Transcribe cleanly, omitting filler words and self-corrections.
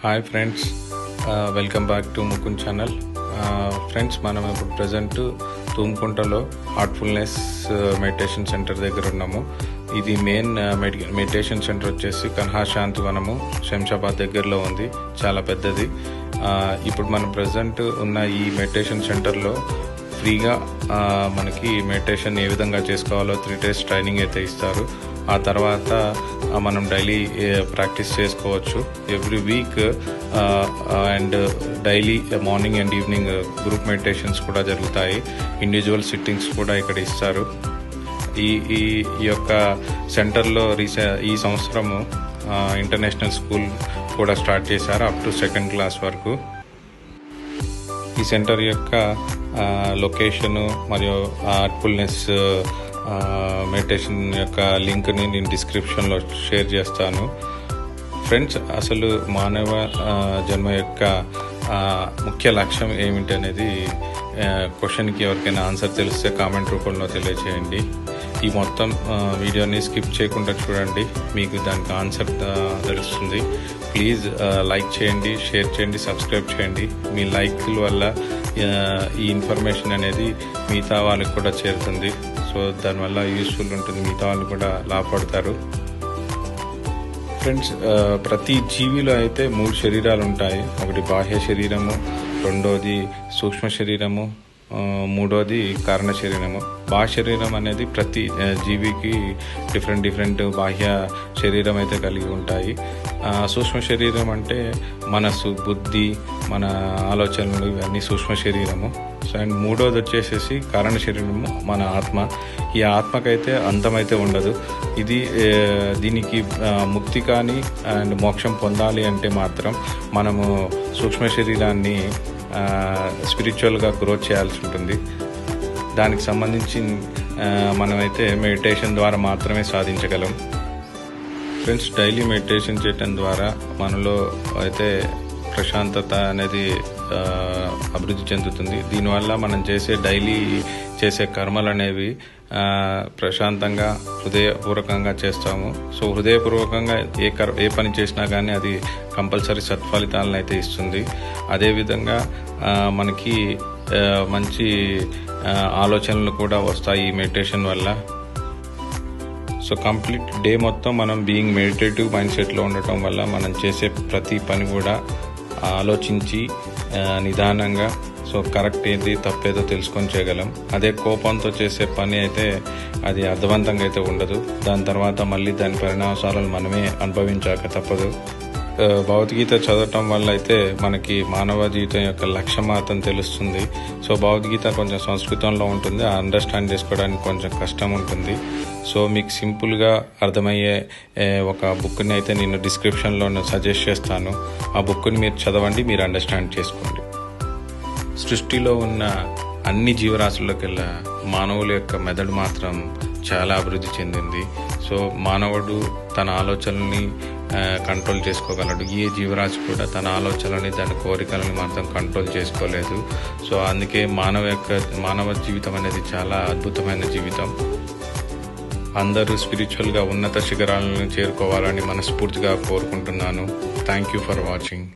Hi friends, welcome back to Mukund channel. Friends, మనం ఇప్పుడు present తుమ్కుంటలో Heartfulness meditation centre దగ్గర ఉన్నాము. ఇది మెయిన్ మెడిటేషన్ సెంటర్ వచ్చేసి కన్హా శాంతివనము, శంషాబాద్ దగ్గరలో ఉంది. చాలా పెద్దది. ఇప్పుడు మనం ప్రజెంట్ ఉన్న ఈ మెడిటేషన్ సెంటర్లో ఫ్రీగా మనకి మెడిటేషన్ ఏ విధంగా చేసుకోవాలో 3 days ట్రైనింగ్ అయితే ఇస్తారు. ఆ తర్వాత మనం డైలీ ప్రాక్టీస్ చేసుకోవచ్చు. Every week and daily morning and evening group meditations కూడా జరుగుతాయి. ఇండివిజువల్ సిట్టింగ్స్ కూడా ఇక్కడ ఇస్తారు. ఈ యొక్క సెంటర్లో ఈ సంవత్సరము ఇంటర్నేషనల్ స్కూల్ కూడా స్టార్ట్ చేశారు, అప్ టు 2nd class వరకు. ఈ సెంటర్ యొక్క లొకేషను మరియు హార్ట్ఫుల్నెస్ మెడిటేషన్ యొక్క లింక్ని నేను డిస్క్రిప్షన్లో షేర్ చేస్తాను. ఫ్రెండ్స్, అసలు మానవ జన్మ యొక్క ముఖ్య లక్ష్యం ఏమిటి అనేది క్వశ్చన్కి ఎవరికైనా ఆన్సర్ తెలిస్తే కామెంట్ రూపంలో తెలియజేయండి. ఈ మొత్తం వీడియోని స్కిప్ చేయకుండా చూడండి, మీకు దానికి ఆన్సర్ తెలుస్తుంది. ప్లీజ్ లైక్ చేయండి, షేర్ చేయండి, సబ్స్క్రైబ్ చేయండి. మీ లైక్ల వల్ల ఈ ఇన్ఫర్మేషన్ అనేది మిగతా వాళ్ళకి కూడా చేరుతుంది. సో దానివల్ల యూస్ఫుల్ ఉంటుంది, మిగతా వాళ్ళు కూడా లాభపడతారు. ఫ్రెండ్స్, ప్రతి జీవిలో అయితే 3 శరీరాలు ఉంటాయి. ఒకటి బాహ్య శరీరము, రెండోది సూక్ష్మ శరీరము, మూడోది కారణ శరీరము. బాహ్య శరీరం అనేది ప్రతి జీవికి డిఫరెంట్ బాహ్య శరీరం అయితే కలిగి ఉంటాయి. సూక్ష్మ శరీరం అంటే మనసు, బుద్ధి, మన ఆలోచనలు, ఇవన్నీ సూక్ష్మ శరీరము. అండ్ మూడోది వచ్చేసేసి కారణ శరీరము, మన ఆత్మ. ఈ ఆత్మకైతే అంతమైతే ఉండదు. దీనికి ముక్తి కానీ అండ్ మోక్షం పొందాలి అంటే మాత్రం మనము సూక్ష్మ శరీరాన్ని స్పిరిచువల్గా గ్రోత్ చేయాల్సి ఉంటుంది. దానికి సంబంధించి మనమైతే మెడిటేషన్ ద్వారా మాత్రమే సాధించగలం. ఫ్రెండ్స్, డైలీ మెడిటేషన్ చేయటం ద్వారా మనలో అయితే ప్రశాంతత అనేది అభివృద్ధి చెందుతుంది. దీనివల్ల మనం డైలీ చేసే కర్మలు అనేవి ప్రశాంతంగా హృదయపూర్వకంగా చేస్తాము. సో హృదయపూర్వకంగా ఏ పని చేసినా కానీ అది కంపల్సరీ సత్ఫలితాలను అయితే ఇస్తుంది. అదేవిధంగా మనకి మంచి ఆలోచనలు కూడా వస్తాయి ఈ మెడిటేషన్ వల్ల. సో కంప్లీట్ డే మొత్తం మనం బీయింగ్ మెడిటేటివ్ మైండ్ సెట్లో ఉండటం వల్ల మనం చేసే ప్రతి పని కూడా ఆలోచించి నిదానంగా కరెక్ట్ ఏది తప్పేదో తెలుసుకొని చేయగలం. అదే కోపంతో చేసే పని అయితే అది అర్థవంతంగా అయితే ఉండదు. దాని తర్వాత మళ్ళీ దాని పరిణామాలను మనమే అనుభవించాక తప్పదు. భగవద్గీత చదవటం వల్ల అయితే మనకి మానవ జీవితం యొక్క లక్ష్యం మాత్రం తెలుస్తుంది. సో భగవద్గీత కొంచెం సంస్కృతంలో ఉంటుంది, అండర్స్టాండ్ చేసుకోవడానికి కొంచెం కష్టం ఉంటుంది. సో మీకు సింపుల్గా అర్థమయ్యే ఒక బుక్ని అయితే నేను డిస్క్రిప్షన్లో సజెస్ట్ చేస్తాను. ఆ బుక్ని మీరు చదవండి, మీరు అండర్స్టాండ్ చేసుకోండి. సృష్టిలో ఉన్న అన్ని జీవరాశుల్లోకెల్లా మానవుల యొక్క మెదడు మాత్రం చాలా అభివృద్ధి చెందింది. సో మానవుడు తన ఆలోచనల్ని కంట్రోల్ చేసుకోగలడు. ఏ జీవరాశి కూడా తన ఆలోచనలని, దాని కోరికలని మాత్రం కంట్రోల్ చేసుకోలేదు. సో అందుకే మానవ జీవితం అనేది చాలా అద్భుతమైన జీవితం. అందరూ స్పిరిచువల్గా ఉన్నత శిఖరాలను చేరుకోవాలని మనస్ఫూర్తిగా కోరుకుంటున్నాను. Thank you for watching.